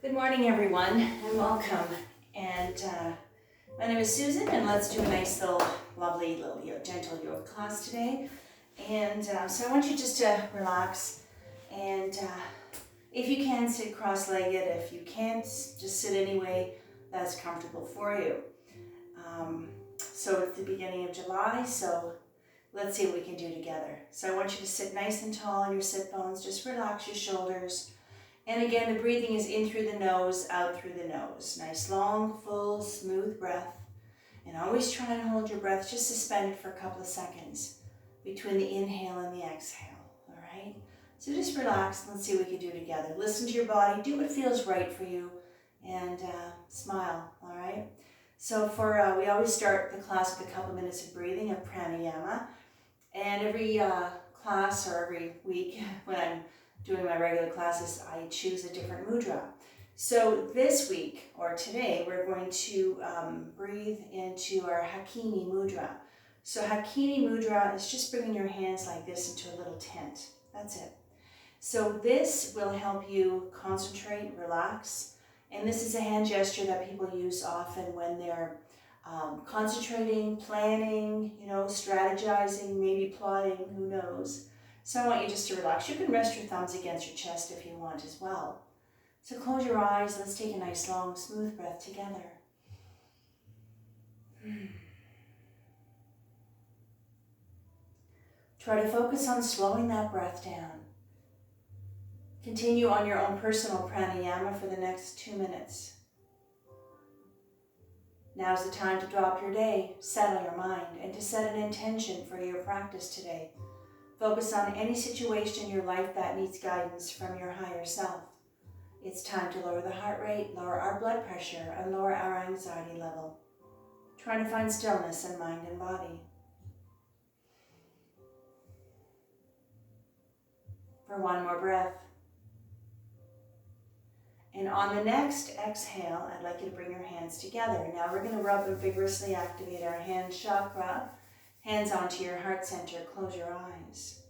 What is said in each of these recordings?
Good morning, everyone, and welcome. And my name is Susan, and let's do a nice little, lovely, little gentle yoga class today. And so I want you just to relax, and if you can, sit cross-legged. If you can't, just sit any way that's comfortable for you. So it's the beginning of July, so let's see what we can do together. So I want you to sit nice and tall on your sit bones. Just relax your shoulders. And again, the breathing is in through the nose, out through the nose. Nice, long, full, smooth breath. And always try and hold your breath just suspended for a couple of seconds between the inhale and the exhale, all right? So just relax and let's see what we can do together. Listen to your body, do what feels right for you, and smile, all right? So we always start the class with a couple minutes of breathing, of pranayama. And every class or every week when I'm doing my regular classes, I choose a different mudra. So this week, or today, we're going to breathe into our Hakini mudra. So Hakini mudra is just bringing your hands like this into a little tent. That's it. So this will help you concentrate, relax. And this is a hand gesture that people use often when they're concentrating, planning, strategizing, maybe plotting, who knows. So I want you just to relax. You can rest your thumbs against your chest if you want as well. So close your eyes. Let's take a nice, long, smooth breath together. Try to focus on slowing that breath down. Continue on your own personal pranayama for the next 2 minutes. Now's the time to drop your day, settle your mind, and to set an intention for your practice today. Focus on any situation in your life that needs guidance from your higher self. It's time to lower the heart rate, lower our blood pressure, and lower our anxiety level. Try to find stillness in mind and body. For one more breath. And on the next exhale, I'd like you to bring your hands together. Now we're going to rub and vigorously activate our hand chakra. Hands onto your heart center, close your eyes.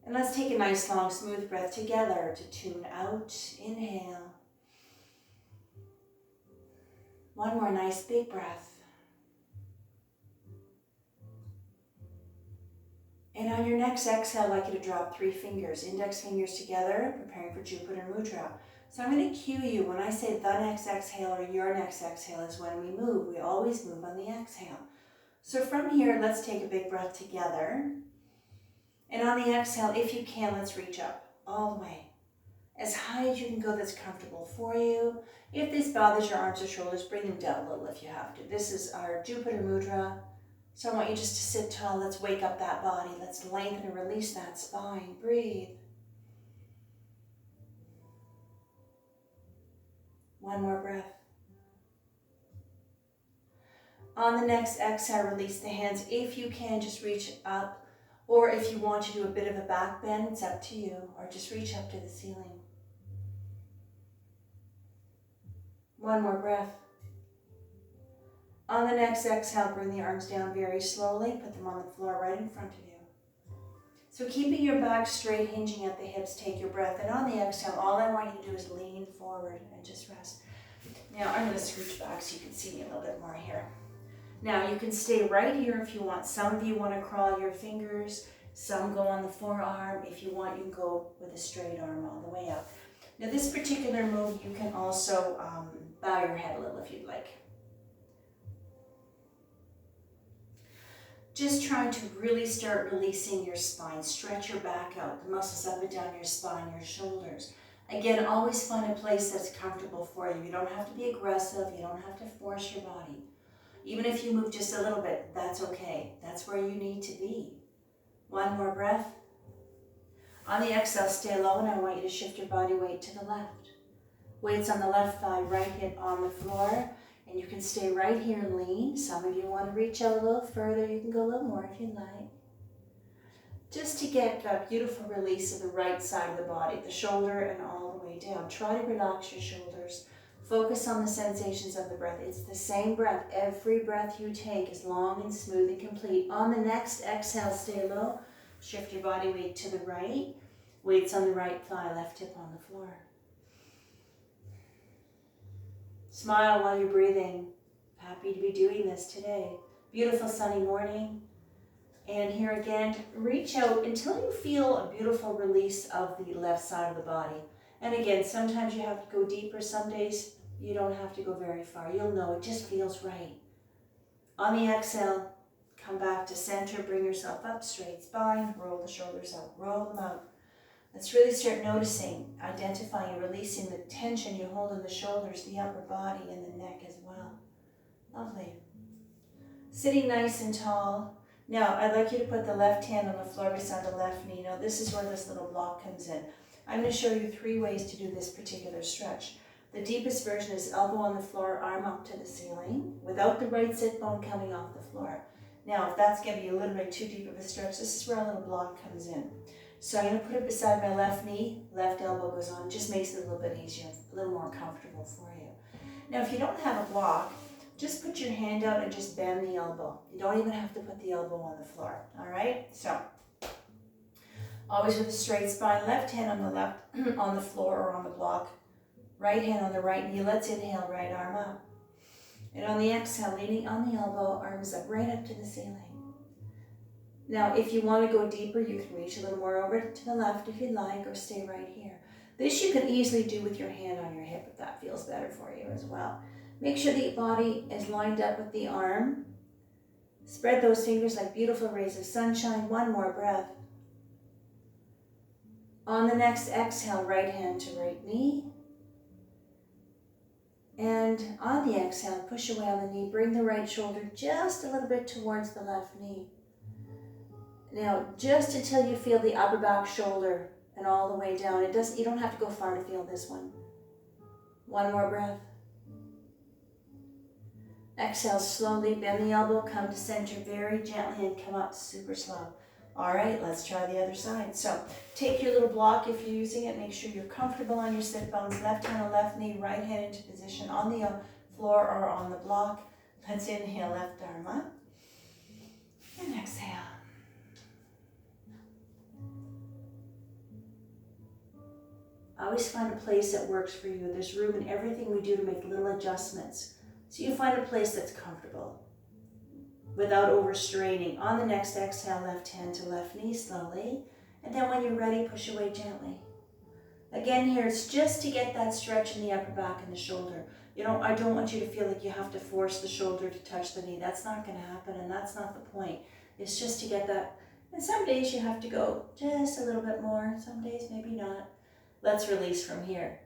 And let's take a nice long smooth breath together to tune out. Inhale. One more nice big breath. And on your next exhale, I'd like you to drop 3 fingers, index fingers together, preparing for Jupiter Mudra. So I'm going to cue you when I say the next exhale or your next exhale is when we move. We always move on the exhale. So from here, let's take a big breath together. And on the exhale, if you can, let's reach up all the way. As high as you can go that's comfortable for you. If this bothers your arms or shoulders, bring them down a little if you have to. This is our Jupiter Mudra. So I want you just to sit tall. Let's wake up that body. Let's lengthen and release that spine. Breathe. One more breath. On the next exhale, release the hands. If you can, just reach up. Or if you want to do a bit of a back bend, it's up to you. Or just reach up to the ceiling. One more breath. On the next exhale, bring the arms down very slowly. Put them on the floor right in front of you. So keeping your back straight, hinging at the hips, take your breath. And on the exhale, all I want you to do is lean forward and just rest. Now I'm going to scooch back so you can see me a little bit more here. Now you can stay right here if you want. Some of you want to crawl your fingers. Some go on the forearm. If you want, you can go with a straight arm all the way up. Now this particular move, you can also bow your head a little if you'd like. Just trying to really start releasing your spine. Stretch your back out, the muscles up and down your spine, your shoulders. Again, always find a place that's comfortable for you. You don't have to be aggressive. You don't have to force your body. Even if you move just a little bit, that's okay. That's where you need to be. One more breath. On the exhale, stay low, and I want you to shift your body weight to the left. Weight's on the left thigh, right hip on the floor. And you can stay right here and lean. Some of you want to reach out a little further. You can go a little more if you'd like. Just to get a beautiful release of the right side of the body, the shoulder and all the way down. Try to relax your shoulders. Focus on the sensations of the breath. It's the same breath. Every breath you take is long and smooth and complete. On the next exhale, stay low. Shift your body weight to the right. Weight's on the right thigh, left hip on the floor. Smile while you're breathing. Happy to be doing this today. Beautiful sunny morning. And here again, reach out until you feel a beautiful release of the left side of the body. And again, sometimes you have to go deeper. Some days you don't have to go very far. You'll know it just feels right. On the exhale, come back to center. Bring yourself up, straight spine. Roll the shoulders out. Roll them out. Let's really start noticing, identifying, and releasing the tension you hold in the shoulders, the upper body, and the neck as well. Lovely. Sitting nice and tall. Now, I'd like you to put the left hand on the floor beside the left knee. Now, this is where this little block comes in. I'm going to show you 3 ways to do this particular stretch. The deepest version is elbow on the floor, arm up to the ceiling, without the right sit bone coming off the floor. Now, if that's going to be a little bit too deep of a stretch, this is where a little block comes in. So I'm going to put it beside my left knee, left elbow goes on, just makes it a little bit easier, a little more comfortable for you. Now, if you don't have a block, just put your hand out and just bend the elbow. You don't even have to put the elbow on the floor, all right? So, always with a straight spine, left hand on the left, on the floor or on the block, right hand on the right knee. Let's inhale, right arm up. And on the exhale, leaning on the elbow, arms up, right up to the ceiling. Now, if you want to go deeper, you can reach a little more over to the left if you'd like, or stay right here. This you can easily do with your hand on your hip if that feels better for you as well. Make sure the body is lined up with the arm. Spread those fingers like beautiful rays of sunshine. One more breath. On the next exhale, right hand to right knee. And on the exhale, push away on the knee. Bring the right shoulder just a little bit towards the left knee. Now, just until you feel the upper back shoulder and all the way down. You don't have to go far to feel this one. One more breath. Exhale slowly, bend the elbow, come to center very gently and come up super slow. All right, let's try the other side. So take your little block if you're using it. Make sure you're comfortable on your sit bones. Left hand on left knee, right hand into position on the floor or on the block. Let's inhale, left arm up. And exhale. Always find a place that works for you. There's room in everything we do to make little adjustments. So you find a place that's comfortable without overstraining. On the next exhale, left hand to left knee slowly. And then when you're ready, push away gently. Again here, it's just to get that stretch in the upper back and the shoulder. I don't want you to feel like you have to force the shoulder to touch the knee. That's not going to happen, and that's not the point. It's just to get that. And some days you have to go just a little bit more. Some days maybe not. Let's release from here.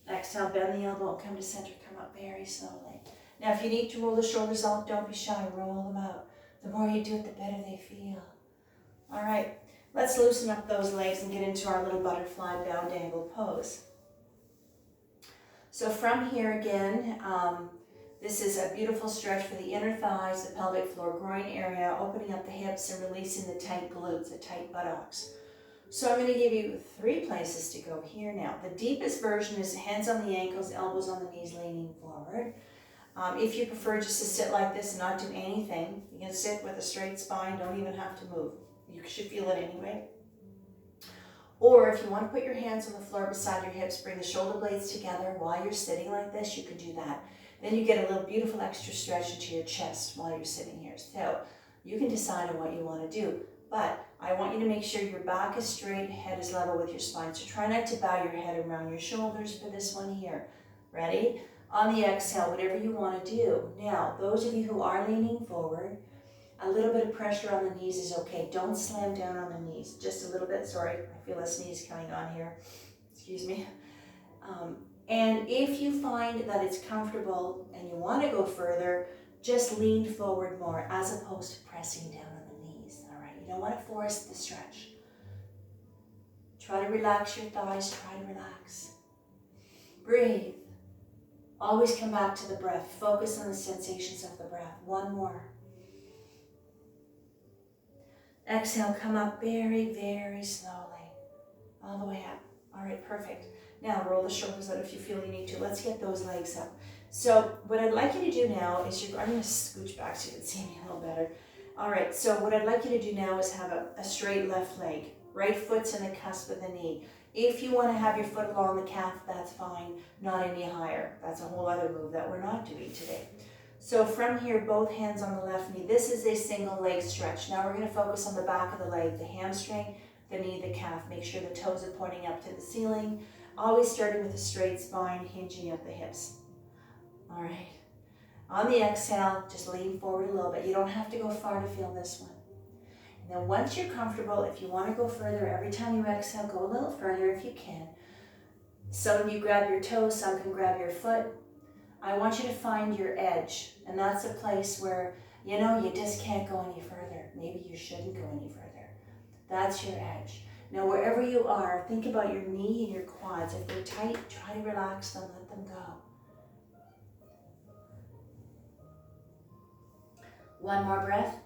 Exhale, bend the elbow, come to center, come up very slowly. Now, if you need to roll the shoulders out, don't be shy, roll them out. The more you do it, the better they feel. All right, let's loosen up those legs and get into our little butterfly bound angle pose. So from here again, this is a beautiful stretch for the inner thighs, the pelvic floor, groin area, opening up the hips and releasing the tight glutes, the tight buttocks. So I'm going to give you 3 places to go here now. The deepest version is hands on the ankles, elbows on the knees, leaning forward. If you prefer just to sit like this and not do anything, you can sit with a straight spine, don't even have to move. You should feel it anyway. Or if you want to put your hands on the floor beside your hips, bring the shoulder blades together while you're sitting like this, you can do that. Then you get a little beautiful extra stretch into your chest while you're sitting here. So you can decide on what you want to do. But I want you to make sure your back is straight, head is level with your spine. So try not to bow your head around your shoulders for this one here. Ready? On the exhale, whatever you want to do. Now, those of you who are leaning forward, a little bit of pressure on the knees is okay. Don't slam down on the knees. Just a little bit. Sorry, I feel a sneeze coming on here. Excuse me. And if you find that it's comfortable and you want to go further, just lean forward more as opposed to pressing down on the knees. All right, you don't want to force the stretch. Try to relax your thighs. Try to relax. Breathe. Always come back to the breath. Focus on the sensations of the breath. One more. Exhale, come up very, very slowly. All the way up. All right, perfect. Now roll the shoulders out if you feel you need to. Let's get those legs up. So what I'd like you to do now is I'm going to scooch back so you can see me a little better. All right, so what I'd like you to do now is have a straight left leg. Right foot's in the cusp of the knee. If you want to have your foot along the calf, that's fine, not any higher. That's a whole other move that we're not doing today. So from here, both hands on the left knee. This is a single leg stretch. Now we're going to focus on the back of the leg, the hamstring, the knee, the calf. Make sure the toes are pointing up to the ceiling. Always starting with a straight spine, hinging at the hips. All right. On the exhale, just lean forward a little bit. You don't have to go far to feel this one. And then once you're comfortable, if you want to go further, every time you exhale, go a little further if you can. Some of you grab your toes, some can grab your foot. I want you to find your edge, and that's a place where, you know, you just can't go any further. Maybe you shouldn't go any further. That's your edge. Now, wherever you are, think about your knee and your quads. If they're tight, try to relax them, let them go. One more breath.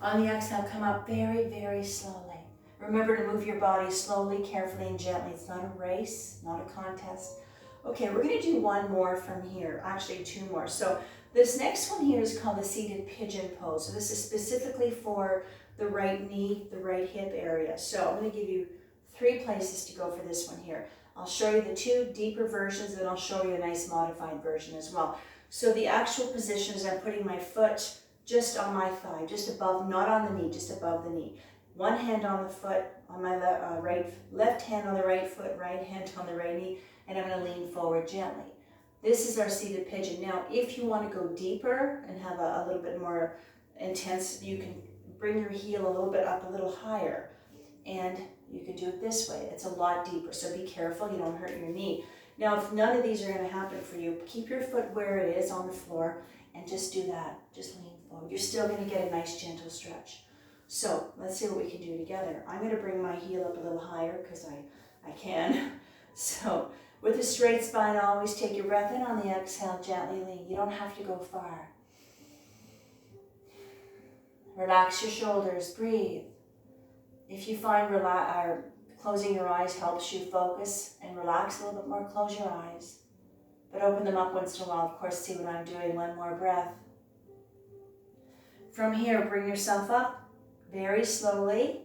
On the exhale, come up very, very slowly. Remember to move your body slowly, carefully, and gently. It's not a race, not a contest. Okay, we're going to do one more from here, actually two more. So this next one here is called the seated pigeon pose. So this is specifically for the right knee, the right hip area. So I'm going to give you 3 places to go for this one here. I'll show you the 2 deeper versions, and I'll show you a nice modified version as well. So the actual position is I'm putting my foot just on my thigh, just above, not on the knee, just above the knee. One hand on the foot, on my left hand on the right foot, right hand on the right knee, and I'm going to lean forward gently. This is our seated pigeon. Now, if you want to go deeper and have a little bit more intense, you can bring your heel a little bit up, a little higher, and you can do it this way. It's a lot deeper, so be careful you don't hurt your knee. Now, if none of these are going to happen for you, keep your foot where it is on the floor and just do that. Just lean forward. You're still going to get a nice gentle stretch. So let's see what we can do together. I'm going to bring my heel up a little higher because I can. So with a straight spine, always take your breath in. On the exhale, gently lean. You don't have to go far. Relax your shoulders. Breathe. If you find closing your eyes helps you focus and relax a little bit more, close your eyes. But open them up once in a while. Of course, see what I'm doing. One more breath. From here, bring yourself up very slowly.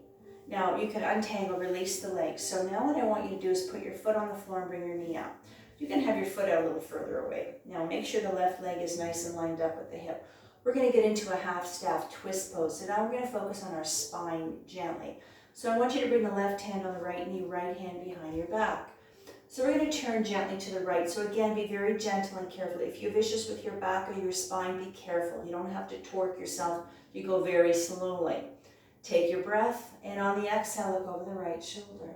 Now, you can untangle, release the legs. So now what I want you to do is put your foot on the floor and bring your knee out. You can have your foot out a little further away. Now, make sure the left leg is nice and lined up with the hip. We're going to get into a half-staff twist pose. So now we're going to focus on our spine gently. So I want you to bring the left hand on the right knee, right hand behind your back. So we're going to turn gently to the right. So again, be very gentle and careful. If you're vicious with your back or your spine, be careful. You don't have to torque yourself. You go very slowly. Take your breath, and on the exhale, look over the right shoulder.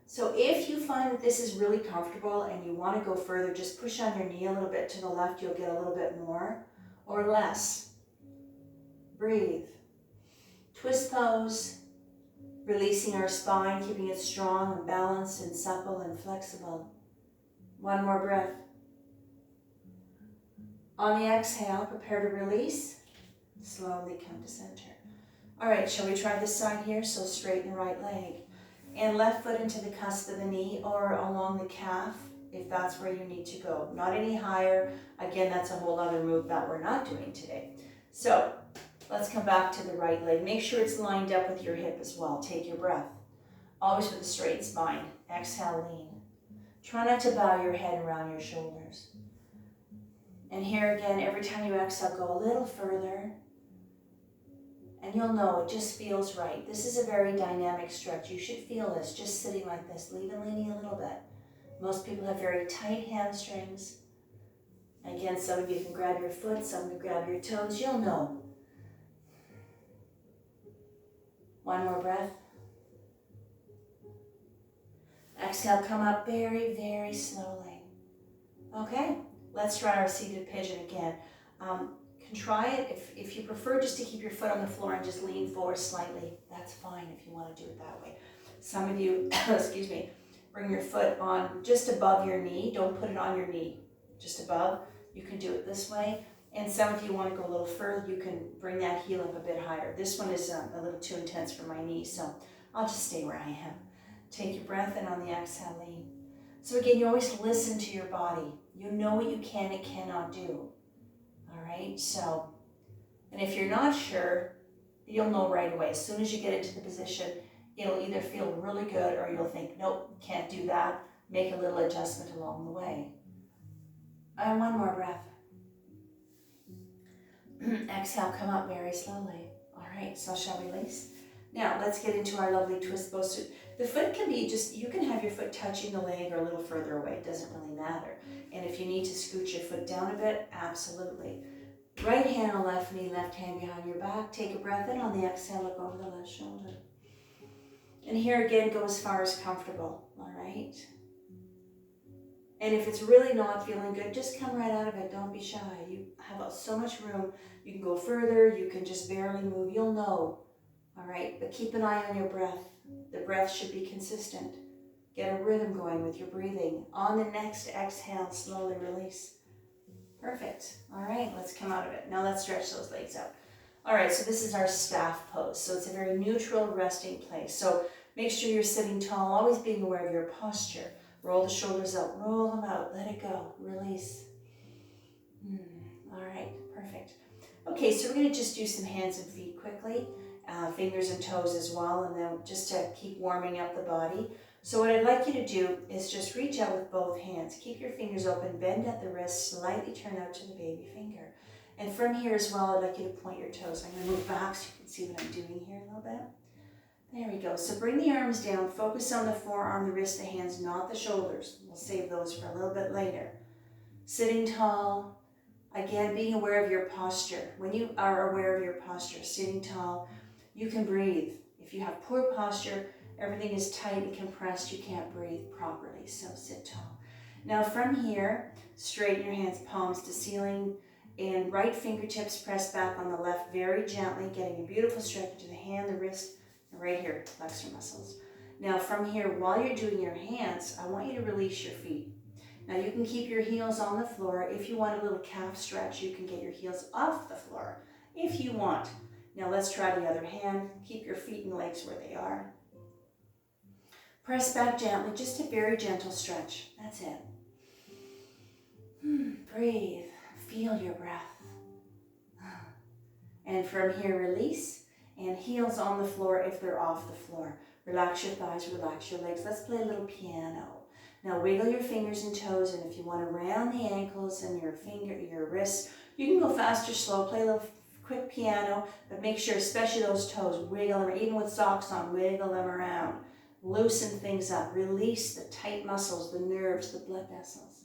So if you find that this is really comfortable and you want to go further, just push on your knee a little bit to the left. You'll get a little bit more or less. Breathe. Twist pose. Releasing our spine, keeping it strong and balanced and supple and flexible. One more breath. On the exhale, prepare to release. Slowly come to center. All right, shall we try this side here? So straighten the right leg. And left foot into the cusp of the knee or along the calf, if that's where you need to go. Not any higher. Again, that's a whole other move that we're not doing today. So let's come back to the right leg. Make sure it's lined up with your hip as well. Take your breath. Always with a straight spine. Exhale, lean. Try not to bow your head around your shoulders. And here again, every time you exhale, go a little further. And you'll know it just feels right. This is a very dynamic stretch. You should feel this just sitting like this, even leaning a little bit. Most people have very tight hamstrings. Again, some of you can grab your foot, some can grab your toes. You'll know. One more breath. Exhale, come up very, very slowly. Okay, let's try our seated pigeon again. Try it. If you prefer just to keep your foot on the floor and just lean forward slightly, that's fine if you want to do it that way. Some of you, excuse me, bring your foot on just above your knee. Don't put it on your knee, just above. You can do it this way. And some of you want to go a little further, you can bring that heel up a bit higher. This one is a little too intense for my knee, so I'll just stay where I am. Take your breath, and on the exhale, lean. So again, you always listen to your body. You know what you can and cannot do. All right, so, and if you're not sure, you'll know right away. As soon as you get into the position, It'll either feel really good or you'll think, nope, can't do that. Make a little adjustment along the way. And one more breath. Exhale, come up very slowly. All right, so shall we release? Now, let's get into our lovely twist bow. So the foot can be just, you can have your foot touching the leg or a little further away. It doesn't really matter. And if you need to scoot your foot down a bit, absolutely. Right hand on left knee, left hand behind your back. Take a breath in. On the exhale, look over the left shoulder. And here again, go as far as comfortable, all right? And if it's really not feeling good, just come right out of it. Don't be shy. You have so much room. You can go further. You can just barely move. You'll know, all right? But keep an eye on your breath. The breath should be consistent. Get a rhythm going with your breathing. On the next exhale, slowly release. Perfect. All right, let's come out of it. Now let's stretch those legs out. All right, so this is our staff pose. So it's a very neutral resting place. So make sure you're sitting tall, always being aware of your posture. Roll the shoulders out, roll them out, let it go, release. All right, perfect. Okay, so we're gonna just do some hands and feet quickly, fingers and toes as well, and then just to keep warming up the body. So what I'd like you to do is just reach out with both hands. Keep your fingers open, bend at the wrist, slightly turn out to the baby finger. And from here as well, I'd like you to point your toes. I'm gonna move back so you can see what I'm doing here a little bit. There we go. So bring the arms down, focus on the forearm, the wrist, the hands, not the shoulders. We'll save those for a little bit later. Sitting tall, again, being aware of your posture. When you are aware of your posture, sitting tall, you can breathe. If you have poor posture, everything is tight and compressed, you can't breathe properly, so sit tall. Now from here, straighten your hands, palms to ceiling, and right fingertips press back on the left very gently, getting a beautiful stretch to the hand, the wrist, and right here, flexor muscles. Now from here, while you're doing your hands, I want you to release your feet. Now you can keep your heels on the floor. If you want a little calf stretch, you can get your heels off the floor, if you want. Now let's try the other hand. Keep your feet and legs where they are. Press back gently, just a very gentle stretch. That's it. Breathe, feel your breath. And from here, release, and heels on the floor if they're off the floor. Relax your thighs, relax your legs. Let's play a little piano. Now wiggle your fingers and toes, and if you want to round the ankles and your wrists, you can go fast or slow. Play a little quick piano, but make sure, especially those toes, wiggle them, even with socks on, wiggle them around. Loosen things up, release the tight muscles, the nerves, the blood vessels.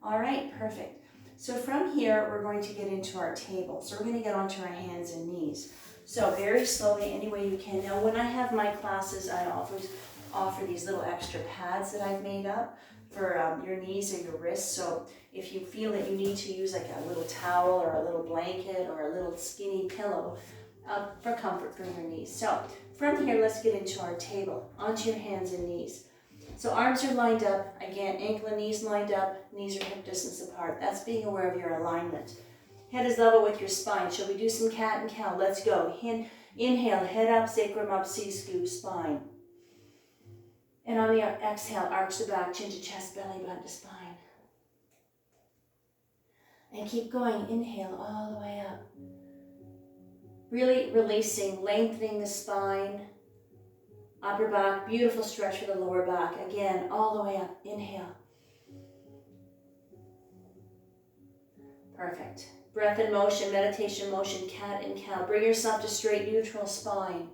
All right, perfect. So from here, we're going to get into our table. So we're going to get onto our hands and knees. So very slowly, any way you can. Now, when I have my classes, I always offer these little extra pads that I've made up for your knees or your wrists. So if you feel that you need to use like a little towel or a little blanket or a little skinny pillow for comfort for your knees. So from here, let's get into our table, onto your hands and knees. So arms are lined up. Again, ankle and knees lined up. Knees are hip distance apart. That's being aware of your alignment. Head is level with your spine. Shall we do some cat and cow? Let's go. Inhale, head up, sacrum up, C-scoop, spine. And on the exhale, arch the back, chin to chest, belly button to spine. And keep going. Inhale all the way up. Really releasing, lengthening the spine. Upper back, beautiful stretch for the lower back. Again, all the way up. Inhale. Perfect. Breath and motion, meditation motion, cat and cow. Bring yourself to straight, neutral spine.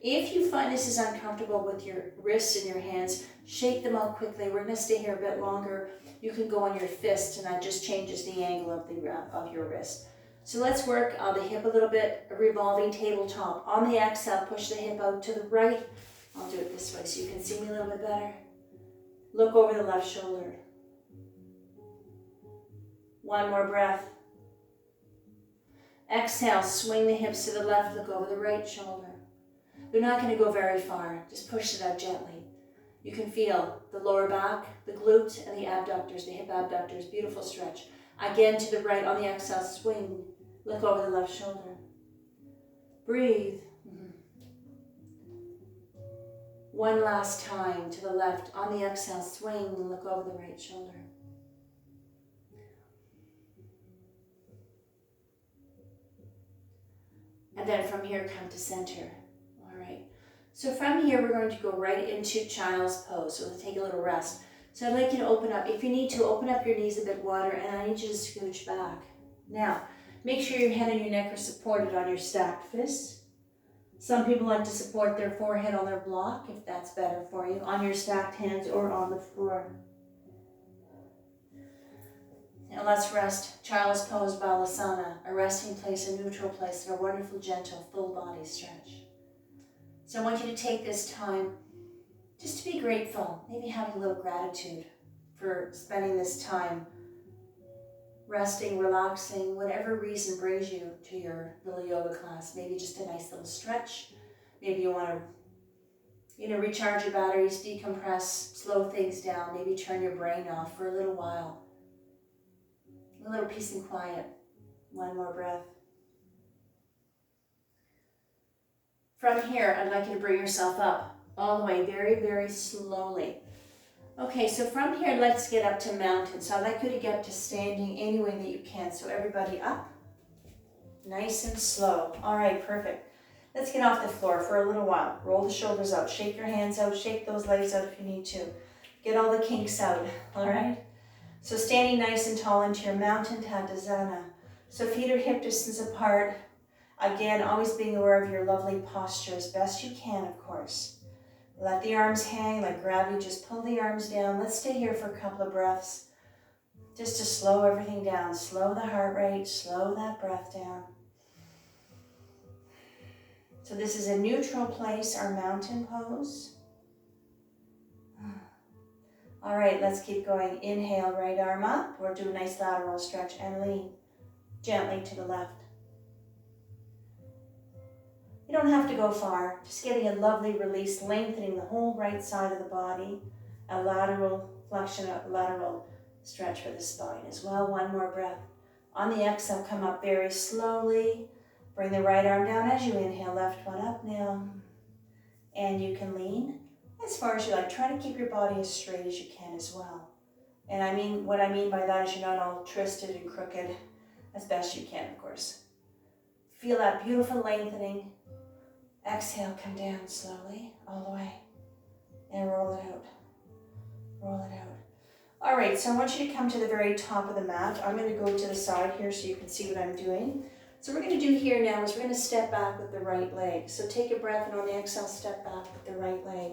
If you find this is uncomfortable with your wrists and your hands, shake them out quickly. We're going to stay here a bit longer. You can go on your fist, and that just changes the angle of your wrist. So let's work the hip a little bit, a revolving tabletop. On the exhale, push the hip out to the right. I'll do it this way so you can see me a little bit better. Look over the left shoulder. One more breath. Exhale, swing the hips to the left, look over the right shoulder. They're not going to go very far. Just push it out gently. You can feel the lower back, the glute, and the abductors, the hip abductors. Beautiful stretch. Again to the right on the exhale, swing. Look over the left shoulder. Breathe. One last time to the left. On the exhale, swing and look over the right shoulder. And then from here, come to center. All right. So from here, we're going to go right into child's pose. So we'll take a little rest. So I'd like you to open up. If you need to, open up your knees a bit wider, and I need you to scooch back. Now, make sure your head and your neck are supported on your stacked fists. Some people like to support their forehead on their block, if that's better for you, on your stacked hands or on the floor. Now let's rest. Child's pose, Balasana, a resting place, a neutral place, and a wonderful, gentle, full body stretch. So I want you to take this time just to be grateful, maybe having a little gratitude for spending this time resting, relaxing, whatever reason brings you to your little yoga class. Maybe just a nice little stretch. Maybe you want to, recharge your batteries, decompress, slow things down, maybe turn your brain off for a little while. A little peace and quiet. One more breath. From here, I'd like you to bring yourself up all the way, very, very slowly. Okay, so from here, let's get up to mountain. So I'd like you to get to standing any way that you can. So everybody up, nice and slow. All right, perfect. Let's get off the floor for a little while. Roll the shoulders out, shake your hands out, shake those legs out if you need to. Get all the kinks out, all right? So standing nice and tall into your mountain Tadasana. So feet are hip distance apart. Again, always being aware of your lovely posture as best you can, of course. Let the arms hang like gravity, just pull the arms down. Let's stay here for a couple of breaths, just to slow everything down. Slow the heart rate, slow that breath down. So this is a neutral place, our mountain pose. All right, let's keep going. Inhale, right arm up, or do a nice lateral stretch and lean gently to the left. You don't have to go far, just getting a lovely release, lengthening the whole right side of the body, a lateral flexion, a lateral stretch for the spine as well. One more breath. On the exhale, come up very slowly. Bring the right arm down as you inhale, left one up now. And you can lean as far as you like. Try to keep your body as straight as you can as well. And what I mean by that is you're not all twisted and crooked, as best you can, of course. Feel that beautiful lengthening. Exhale, come down slowly, all the way, and roll it out. Roll it out. All right, so I want you to come to the very top of the mat. I'm going to go to the side here so you can see what I'm doing. So what we're going to do here now is we're going to step back with the right leg. So take a breath, and on the exhale, step back with the right leg.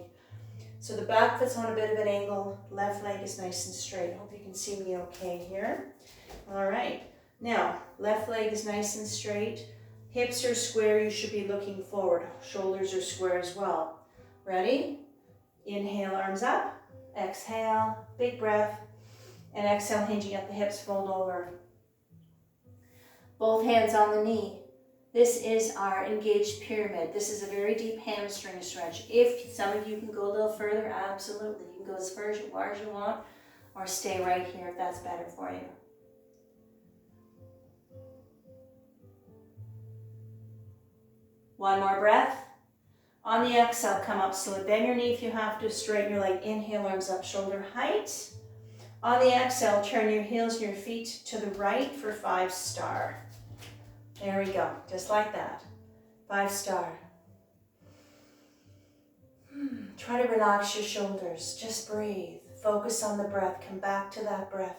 So the back foot's on a bit of an angle. Left leg is nice and straight. Hope you can see me okay here. All right. Now, left leg is nice and straight. Hips are square, you should be looking forward. Shoulders are square as well. Ready? Inhale, arms up. Exhale, big breath. And exhale, hinging at the hips, fold over. Both hands on the knee. This is our engaged pyramid. This is a very deep hamstring stretch. If some of you can go a little further, absolutely. You can go as far as you want, or stay right here if that's better for you. One more breath. On the exhale, come up slowly. Bend your knee if you have to. Straighten your leg. Inhale, arms up, shoulder height. On the exhale, turn your heels and your feet to the right for 5-star. There we go. Just like that. 5-star. Try to relax your shoulders. Just breathe. Focus on the breath. Come back to that breath.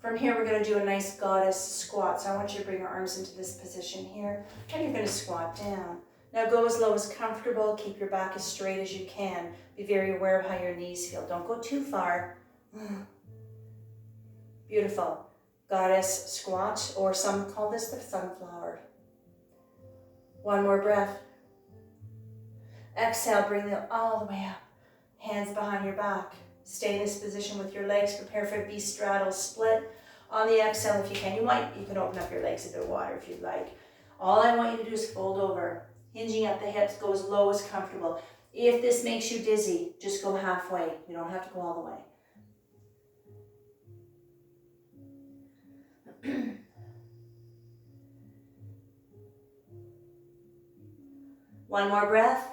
From here, we're going to do a nice goddess squat. So I want you to bring your arms into this position here. And you're going to squat down. Now go as low as comfortable. Keep your back as straight as you can. Be very aware of how your knees feel. Don't go too far. Beautiful. Goddess squat, or some call this the sunflower. One more breath. Exhale, bring them all the way up. Hands behind your back. Stay in this position with your legs. Prepare for a bistraddle split. On the exhale, if you can, you can open up your legs a bit wider if you'd like. All I want you to do is fold over. Hinging at the hips, go as low as comfortable. If this makes you dizzy, just go halfway. You don't have to go all the way. One more breath.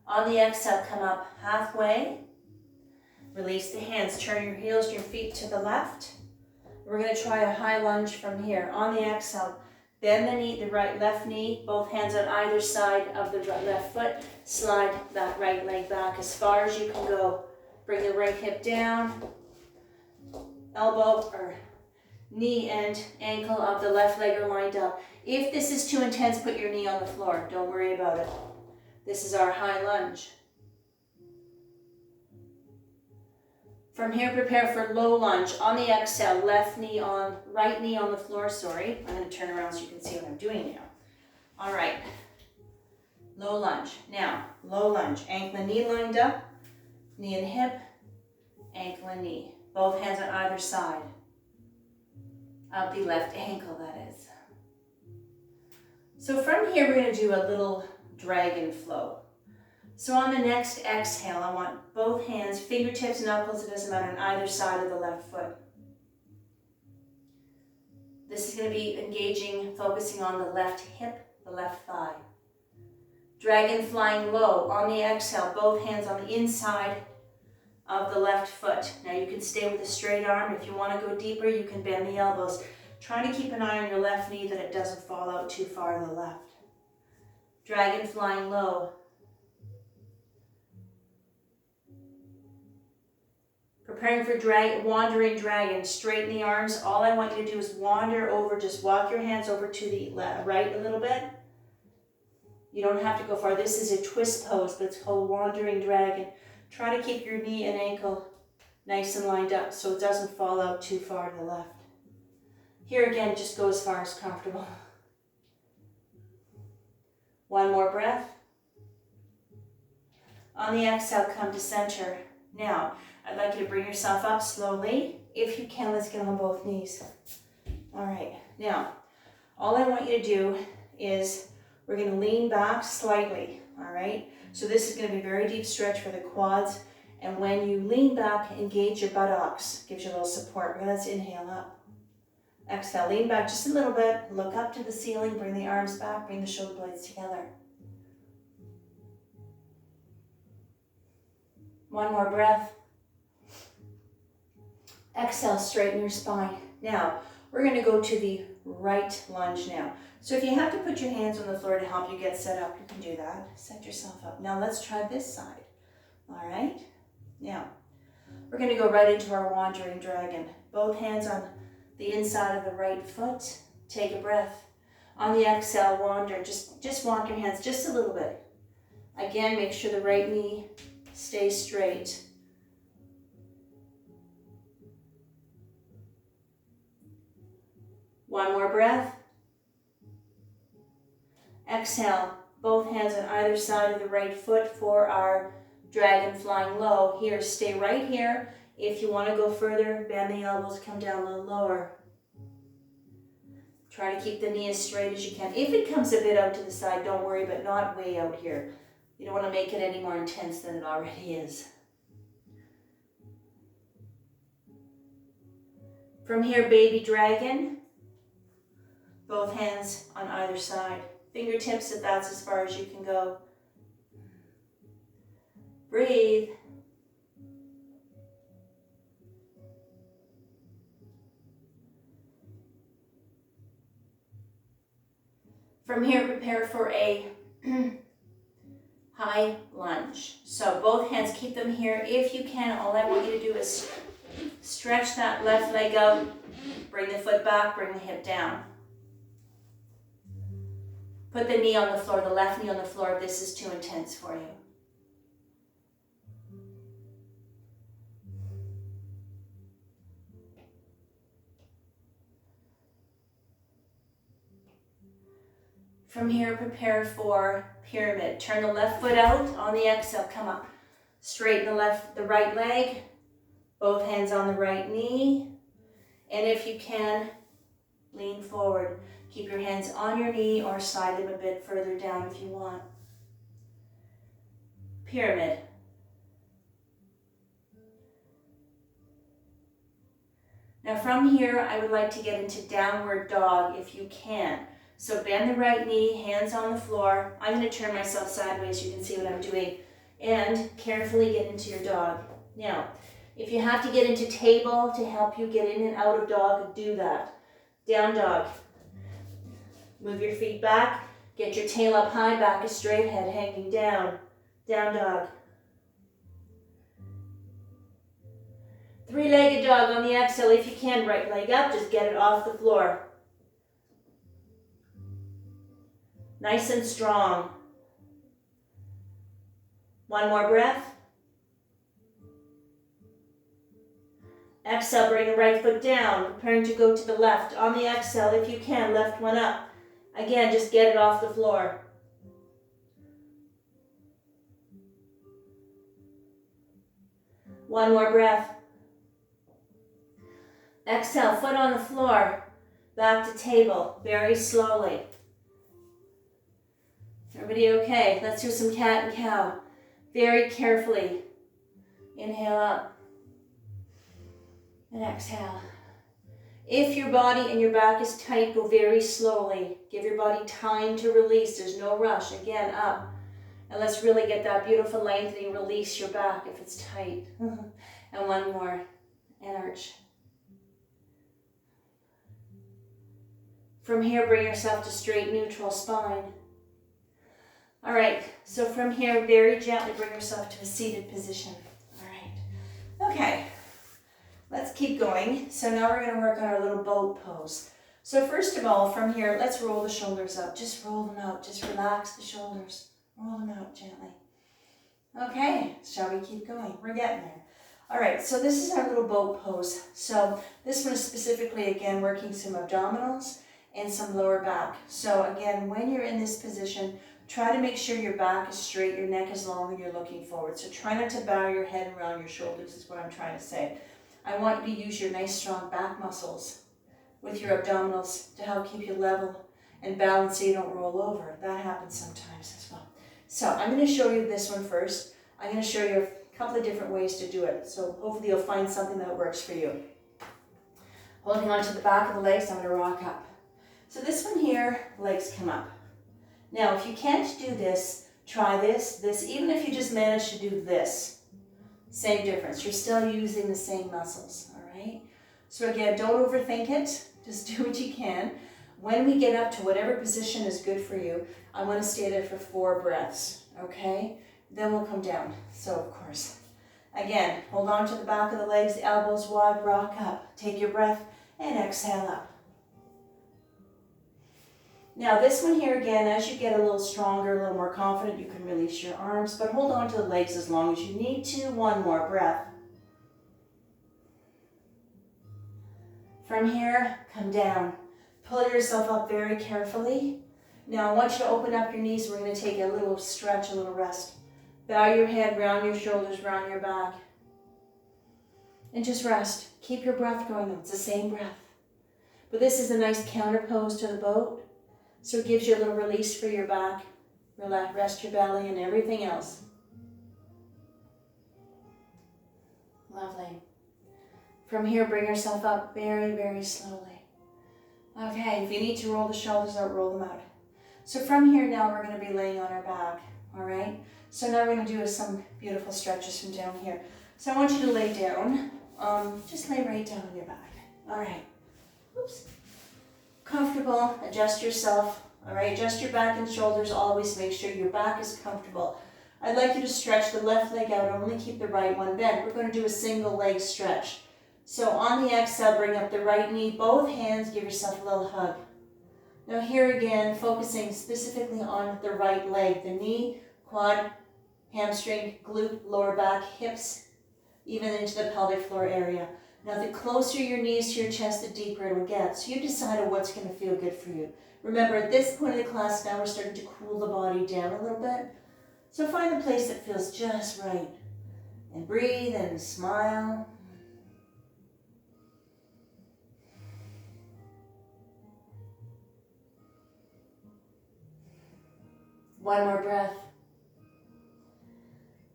On the exhale, come up halfway. Release the hands. Turn your heels and your feet to the left. We're going to try a high lunge from here. On the exhale, Bend the knee, the left knee, both hands on either side of the left foot. Slide that right leg back as far as you can go. Bring the right hip down. Elbow or knee and ankle of the left leg are lined up. If this is too intense, put your knee on the floor. Don't worry about it. This is our high lunge. From here, prepare for low lunge. On the exhale, right knee on the floor, sorry. I'm going to turn around so you can see what I'm doing now. All right. Low lunge. Now, low lunge. Ankle and knee lined up. Knee and hip. Ankle and knee. Both hands on either side of the left ankle, that is. So from here, we're going to do a little dragon flow. So on the next exhale, I want both hands, fingertips, knuckles, it doesn't matter, on either side of the left foot. This is going to be engaging, focusing on the left hip, the left thigh. Dragon flying low. On the exhale, both hands on the inside of the left foot. Now you can stay with a straight arm. If you want to go deeper, you can bend the elbows. Try to keep an eye on your left knee that it doesn't fall out too far to the left. Dragon flying low. Preparing for wandering dragon. Straighten the arms. All I want you to do is wander over. Just walk your hands over to the right a little bit. You don't have to go far. This is a twist pose, but it's called wandering dragon. Try to keep your knee and ankle nice and lined up so it doesn't fall out too far to the left. Here again, just go as far as comfortable. One more breath. On the exhale, come to center. Now, I'd like you to bring yourself up slowly. If you can, let's get on both knees. All right, now, all I want you to do is we're going to lean back slightly, all right? So this is going to be a very deep stretch for the quads. And when you lean back, engage your buttocks. Gives you a little support. Let's inhale up. Exhale, lean back just a little bit. Look up to the ceiling. Bring the arms back. Bring the shoulder blades together. One more breath. Exhale, straighten your spine. Now, we're going to go to the right lunge now. So if you have to put your hands on the floor to help you get set up, you can do that. Set yourself up. Now let's try this side. All right? Now, we're going to go right into our wandering dragon. Both hands on the inside of the right foot. Take a breath. On the exhale, wander. Just walk your hands just a little bit. Again, make sure the right knee stays straight. One more breath. Exhale, both hands on either side of the right foot for our dragon flying low. Here, stay right here. If you want to go further, bend the elbows, come down a little lower. Try to keep the knee as straight as you can. If it comes a bit out to the side, don't worry, but not way out here. You don't want to make it any more intense than it already is. From here, baby dragon. Both hands on either side. Fingertips if that's as far as you can go. Breathe. From here, prepare for a high lunge. So both hands, keep them here. If you can, all I want you to do is stretch that left leg out. Bring the foot back, bring the hip down. Put the knee on the floor, the left knee on the floor if this is too intense for you. From here, prepare for pyramid. Turn the left foot out. On the exhale, come up. Straighten the right leg. Both hands on the right knee. And if you can, lean forward. Keep your hands on your knee or slide them a bit further down if you want. Pyramid. Now from here, I would like to get into downward dog if you can. So bend the right knee, hands on the floor. I'm going to turn myself sideways so you can see what I'm doing. And carefully get into your dog. Now, if you have to get into table to help you get in and out of dog, do that. Down dog. Move your feet back. Get your tail up high, back is straight, head hanging down. Down dog. Three-legged dog on the exhale. If you can, right leg up, just get it off the floor. Nice and strong. One more breath. Exhale, bring the right foot down, preparing to go to the left. On the exhale, if you can, left one up. Again, just get it off the floor. One more breath. Exhale, foot on the floor, back to table, very slowly. Everybody okay? Let's do some cat and cow. Very carefully. Inhale up and exhale. If your body and your back is tight, go very slowly. Give your body time to release. There's no rush. Again, up. And let's really get that beautiful lengthening. Release your back if it's tight. And one more. And arch. From here, bring yourself to straight, neutral spine. All right, so from here, very gently bring yourself to a seated position. All right. Okay, let's keep going. So now we're going to work on our little boat pose. So first of all, from here, let's roll the shoulders up. Just roll them out. Just relax the shoulders. Roll them out gently. Okay, shall we keep going? We're getting there. All right, so this is our little boat pose. So this one is specifically, again, working some abdominals and some lower back. So again, when you're in this position, try to make sure your back is straight, your neck is long, and you're looking forward. So try not to bow your head around your shoulders is what I'm trying to say. I want you to use your nice strong back muscles with your abdominals to help keep you level and balanced so you don't roll over. That happens sometimes as well. So I'm going to show you this one first. I'm going to show you a couple of different ways to do it. So hopefully you'll find something that works for you. Holding on to the back of the legs, I'm going to rock up. So this one here, legs come up. Now, if you can't do this, try this, even if you just manage to do this. Same difference. You're still using the same muscles, all right? So again, don't overthink it. Just do what you can. When we get up to whatever position is good for you, I want to stay there for 4 breaths, okay? Then we'll come down. So, of course, again, hold on to the back of the legs, elbows wide, rock up. Take your breath and exhale up. Now this one here again, as you get a little stronger, a little more confident, you can release your arms, but hold on to the legs as long as you need to. One more breath. From here, come down. Pull yourself up very carefully. Now I want you to open up your knees. We're going to take a little stretch, a little rest. Bow your head, round your shoulders, round your back. And just rest. Keep your breath going though. It's the same breath. But this is a nice counter pose to the boat. So it gives you a little release for your back. Relax, rest your belly and everything else. Lovely. From here, bring yourself up very, very slowly. Okay, if you need to roll the shoulders out, roll them out. So from here now, we're going to be laying on our back, all right? So now we're going to do some beautiful stretches from down here. So I want you to lay down. Just lay right down on your back. All right. Oops. Comfortable, adjust yourself, all right? Adjust your back and shoulders, always make sure your back is comfortable. I'd like you to stretch the left leg out, only keep the right one bent. We're going to do a single leg stretch. So on the exhale, bring up the right knee, both hands, give yourself a little hug. Now here again, focusing specifically on the right leg, the knee, quad, hamstring, glute, lower back, hips, even into the pelvic floor area. Now, the closer your knees to your chest, the deeper it will get. So you decide what's going to feel good for you. Remember, at this point of the class, now we're starting to cool the body down a little bit. So find a place that feels just right. And breathe and smile. One more breath.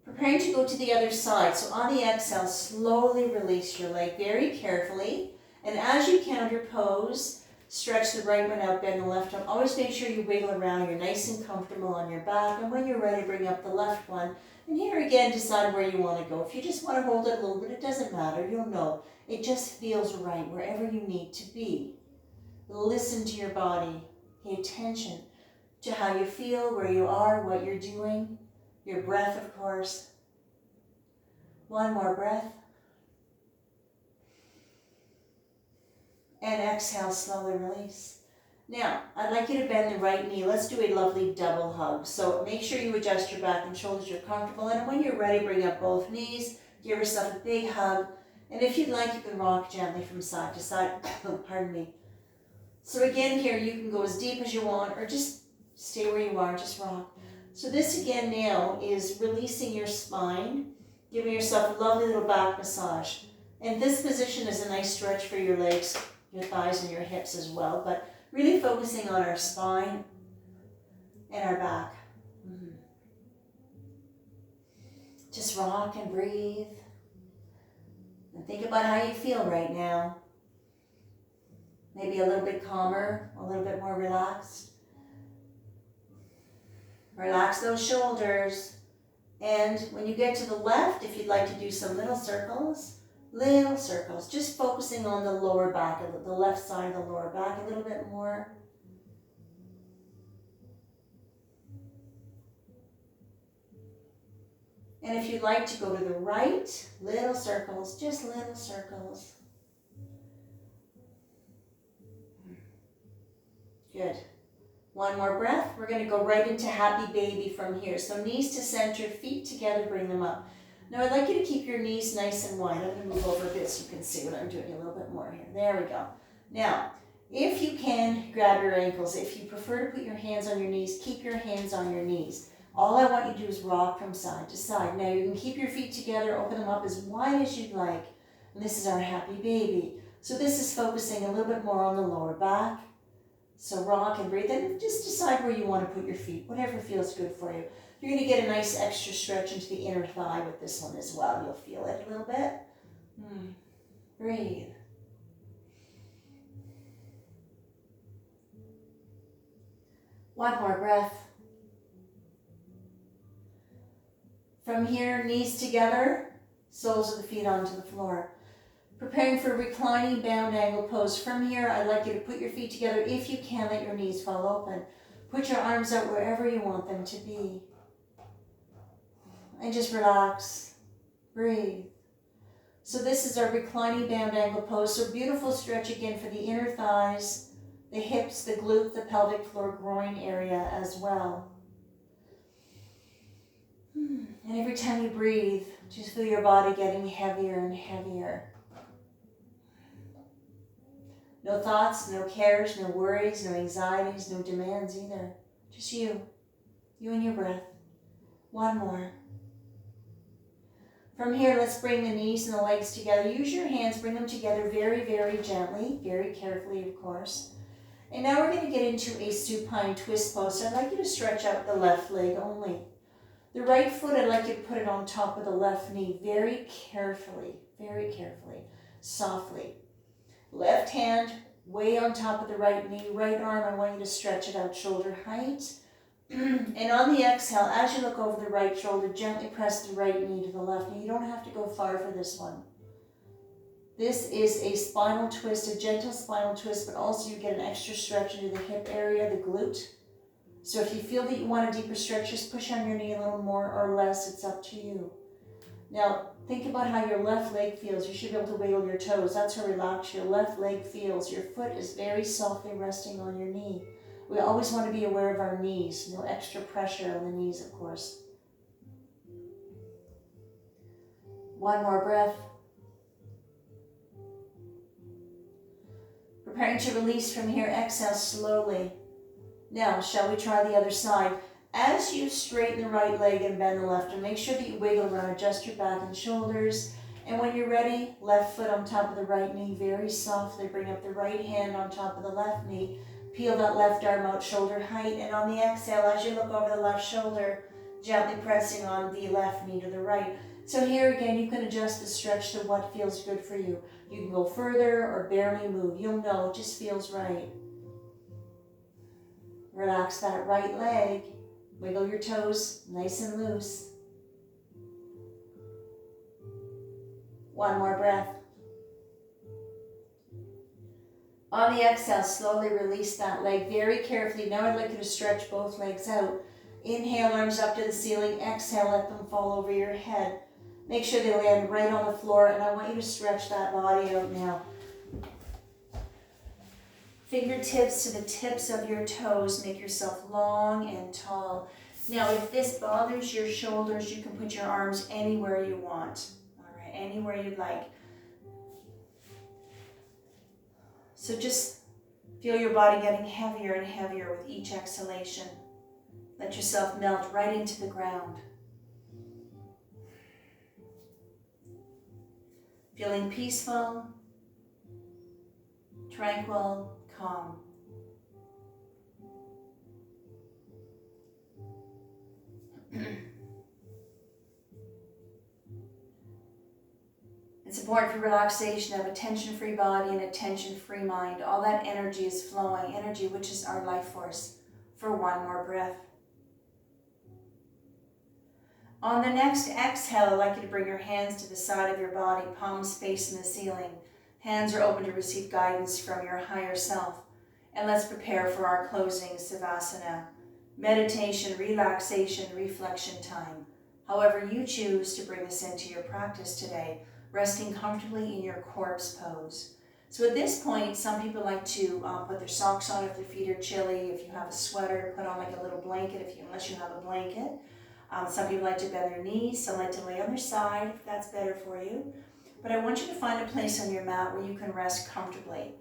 Preparing to go to the other side. So on the exhale, slowly release your leg very carefully. And as you counter pose, stretch the right one out, bend the left arm. Always make sure you wiggle around. You're nice and comfortable on your back. And when you're ready, bring up the left one. And here again, decide where you want to go. If you just want to hold it a little bit, it doesn't matter. You'll know. It just feels right wherever you need to be. Listen to your body. Pay attention to how you feel, where you are, what you're doing, your breath, of course. One more breath. And exhale, slowly release. Now, I'd like you to bend the right knee. Let's do a lovely double hug. So make sure you adjust your back and shoulders, you're comfortable. And when you're ready, bring up both knees. Give yourself a big hug. And if you'd like, you can rock gently from side to side. Pardon me. So again, here you can go as deep as you want or just stay where you are, just rock. So this again now is releasing your spine, giving yourself a lovely little back massage. And this position is a nice stretch for your legs, your thighs and your hips as well, but really focusing on our spine and our back. Just rock and breathe. And think about how you feel right now. Maybe a little bit calmer, a little bit more relaxed. Relax those shoulders. And when you get to the left, if you'd like to do some little circles, just focusing on the lower back, the left side of the lower back a little bit more. And if you'd like to go to the right, little circles, just little circles. Good. One more breath. We're going to go right into happy baby from here. So knees to center, feet together, bring them up. Now I'd like you to keep your knees nice and wide. I'm going to move over a bit so you can see what I'm doing a little bit more here. There we go. Now, if you can, grab your ankles. If you prefer to put your hands on your knees, keep your hands on your knees. All I want you to do is rock from side to side. Now you can keep your feet together, open them up as wide as you'd like. And this is our happy baby. So this is focusing a little bit more on the lower back. So rock and breathe, and just decide where you want to put your feet, whatever feels good for you. You're going to get a nice extra stretch into the inner thigh with this one as well. You'll feel it a little bit. Breathe. One more breath. From here, knees together, soles of the feet onto the floor. Preparing for reclining bound angle pose. From here, I'd like you to put your feet together. If you can, let your knees fall open. Put your arms out wherever you want them to be. And just relax. Breathe. So this is our reclining bound angle pose. So beautiful stretch again for the inner thighs, the hips, the glute, the pelvic floor, groin area as well. And every time you breathe, just feel your body getting heavier and heavier. No thoughts, no cares, no worries, no anxieties, no demands either. Just you and your breath. One more. From here, let's bring the knees and the legs together. Use your hands, bring them together very, very gently, very carefully, of course. And now we're going to get into a supine twist pose. So I'd like you to stretch out the left leg only. The right foot, I'd like you to put it on top of the left knee very carefully, softly. Left hand way on top of the right knee. Right arm, I want you to stretch it out shoulder height. And on the exhale, as you look over the right shoulder, gently press the right knee to the left knee. You don't have to go far for this one. This is a spinal twist, a gentle spinal twist, but also you get an extra stretch into the hip area, the glute. So if you feel that you want a deeper stretch, just push on your knee a little more or less. It's up to you. Now, think about how your left leg feels. You should be able to wiggle your toes. That's how relaxed your left leg feels. Your foot is very softly resting on your knee. We always want to be aware of our knees. No extra pressure on the knees, of course. One more breath. Preparing to release from here. Exhale slowly. Now, shall we try the other side? As you straighten the right leg and bend the left, and make sure that you wiggle around, adjust your back and shoulders. And when you're ready, left foot on top of the right knee, very softly. Bring up the right hand on top of the left knee. Peel that left arm out shoulder height. And on the exhale, as you look over the left shoulder, gently pressing on the left knee to the right. So here again, you can adjust the stretch to what feels good for you. You can go further or barely move. You'll know, it just feels right. Relax that right leg. Wiggle your toes nice and loose. One more breath. On the exhale, slowly release that leg very carefully. Now I'd like you to stretch both legs out. Inhale, arms up to the ceiling. Exhale, let them fall over your head. Make sure they land right on the floor, and I want you to stretch that body out now. Fingertips to the tips of your toes. Make yourself long and tall. Now, if this bothers your shoulders, you can put your arms anywhere you want. All right, anywhere you'd like. So just feel your body getting heavier and heavier with each exhalation. Let yourself melt right into the ground. Feeling peaceful, tranquil, calm. It's important for relaxation to have a tension-free body and a tension-free mind. All that energy is flowing, energy which is our life force, for one more breath. On the next exhale, I'd like you to bring your hands to the side of your body, palms facing the ceiling. Hands are open to receive guidance from your higher self. And let's prepare for our closing Savasana. Meditation, relaxation, reflection time. However you choose to bring this into your practice today, resting comfortably in your corpse pose. So at this point, some people like to put their socks on if their feet are chilly. If you have a sweater, put on like a little blanket unless you have a blanket. Some people like to bend their knees, some like to lay on their side if that's better for you. But I want you to find a place on your mat where you can rest comfortably.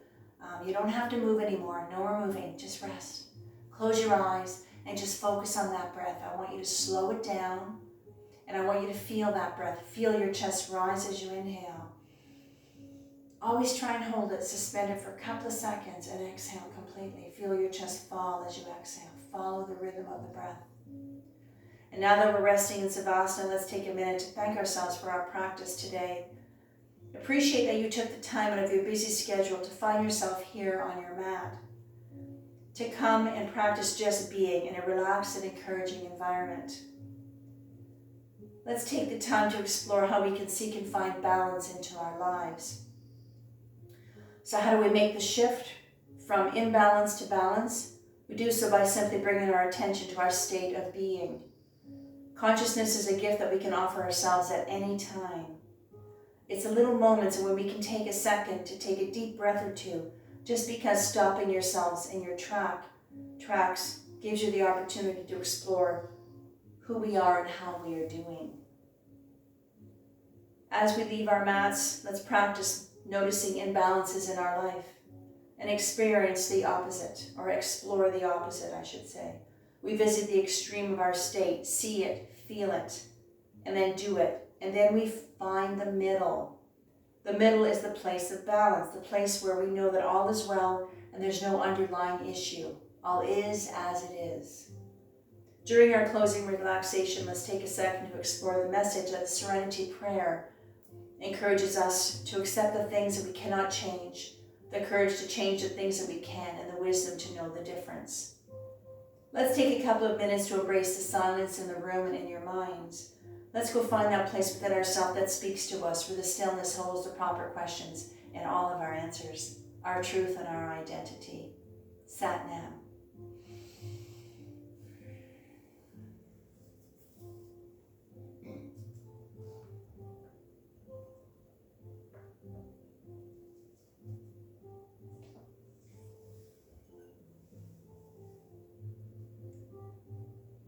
You don't have to move anymore, no more moving, just rest. Close your eyes and just focus on that breath. I want you to slow it down and I want you to feel that breath. Feel your chest rise as you inhale. Always try and hold it suspended for a couple of seconds and exhale completely. Feel your chest fall as you exhale. Follow the rhythm of the breath. And now that we're resting in Savasana, let's take a minute to thank ourselves for our practice today. Appreciate that you took the time out of your busy schedule to find yourself here on your mat, to come and practice just being in a relaxed and encouraging environment. Let's take the time to explore how we can seek and find balance into our lives. So how do we make the shift from imbalance to balance? We do so by simply bringing our attention to our state of being. Consciousness is a gift that we can offer ourselves at any time. It's the little moments when we can take a second to take a deep breath or two, just because stopping yourselves in your tracks gives you the opportunity to explore who we are and how we are doing. As we leave our mats, let's practice noticing imbalances in our life and experience the opposite, or explore the opposite, I should say. We visit the extreme of our state, see it, feel it, and then do it. And then we find the middle. The middle is the place of balance, the place where we know that all is well and there's no underlying issue. All is as it is. During our closing relaxation, let's take a second to explore the message that the Serenity Prayer encourages us to accept the things that we cannot change, the courage to change the things that we can, and the wisdom to know the difference. Let's take a couple of minutes to embrace the silence in the room and in your minds. Let's go find that place within ourselves that speaks to us, where the stillness holds the proper questions and all of our answers, our truth and our identity. Sat Nam.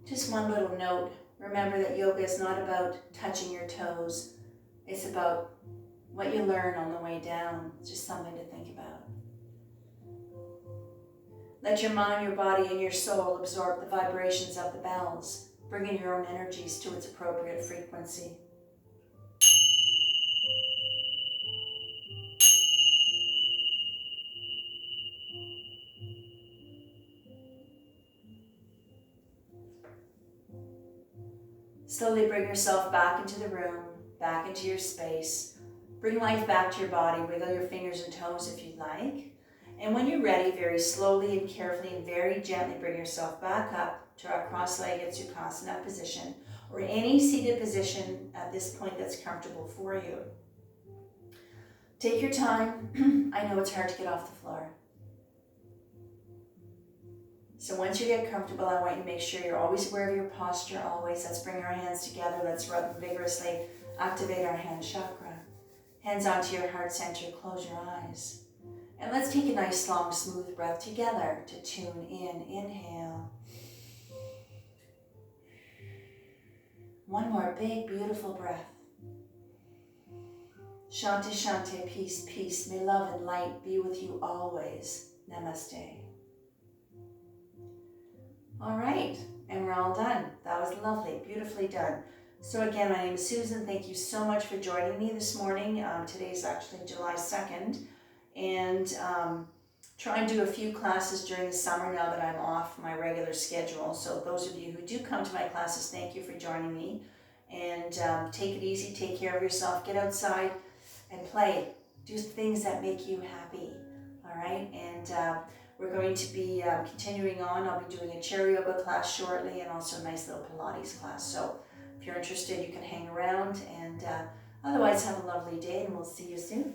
Just one little note. Remember that yoga is not about touching your toes. It's about what you learn on the way down. It's just something to think about. Let your mind, your body, and your soul absorb the vibrations of the bells, bringing your own energies to its appropriate frequency. Slowly bring yourself back into the room, back into your space. Bring life back to your body. Wiggle your fingers and toes if you'd like. And when you're ready, very slowly and carefully and very gently bring yourself back up to our cross-legged Sukhasana position, or any seated position at this point that's comfortable for you. Take your time. I know it's hard to get off the floor. So once you get comfortable, I want you to make sure you're always aware of your posture, always. Let's bring our hands together. Let's rub them vigorously. Activate our hand chakra. Hands onto your heart center. Close your eyes. And let's take a nice, long, smooth breath together to tune in. Inhale. One more big, beautiful breath. Shanti, Shanti, peace, peace. May love and light be with you always. Namaste. All right, and we're all done. That was lovely, beautifully done. So again, my name is Susan. Thank you so much for joining me this morning. Today's actually July 2nd, and try and do a few classes during the summer now that I'm off my regular schedule. So those of you who do come to my classes, thank you for joining me. And take it easy, take care of yourself, get outside and play. Do things that make you happy, all right? And we're going to be continuing on. I'll be doing a chair yoga class shortly and also a nice little Pilates class. So if you're interested, you can hang around, and otherwise have a lovely day, and we'll see you soon.